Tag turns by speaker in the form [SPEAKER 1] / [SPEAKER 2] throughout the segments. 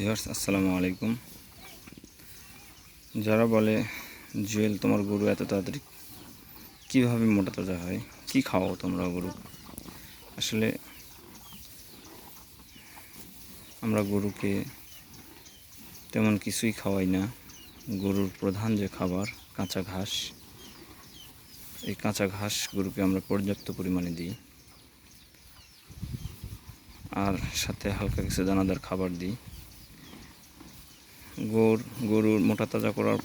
[SPEAKER 1] Viewers আসসালামু আলাইকুম। যারা বলে জুয়েল তোমার গরু এত তাড়াতাড়ি কীভাবে মোটা তাজা হয়, কি খাওয়াও তোমরা গরু? আসলে আমরা গরুকে তেমন কিছুই খাওয়াই না। গরুর প্রধান যে খাবার কাঁচা ঘাস, এই কাঁচা ঘাস গরুকে আমরা পর্যাপ্ত পরিমাণে দিই, আর সাথে হালকা কিছু দানাদার খাবার দিই। গরুর মোটা তাজা করার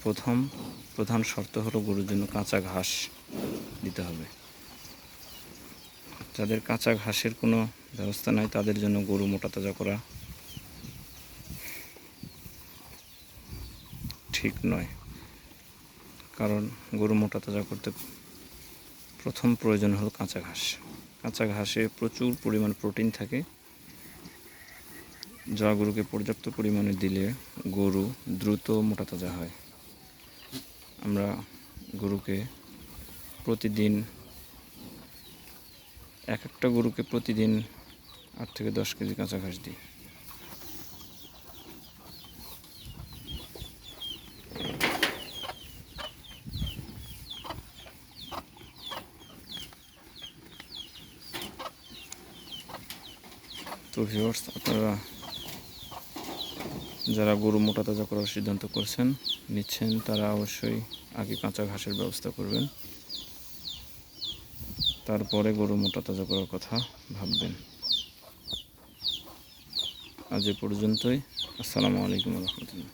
[SPEAKER 1] প্রধান শর্ত হলো গরুর জন্য কাঁচা ঘাস দিতে হবে। যাদের কাঁচা ঘাসের কোনো ব্যবস্থা নাই তাদের জন্য গরু মোটা তাজা করা ঠিক নয়, কারণ গরু মোটা তাজা করতে প্রথম প্রয়োজন হলো কাঁচা ঘাস। কাঁচা ঘাসে প্রচুর পরিমাণ প্রোটিন থাকে, যা গরুকে পর্যাপ্ত পরিমাণে দিলে গরু দ্রুত মোটা তাজা হয়। আমরা গরুকে প্রতিদিন একটা গরুকে প্রতিদিন 8 থেকে 10 কেজি কাঁচা ঘাস দিই। তো ভিউয়ার্স, আপনারা যারা গরু মোটা তাজা করার সিদ্ধান্ত নিচ্ছেন তারা অবশ্যই আগে কাঁচা ঘাসের ব্যবস্থা করবেন, তারপরে গরু মোটা তাজা করার কথা ভাববেন। আজ এ পর্যন্তই। আসসালামু আলাইকুম রহমতুল্লাহ।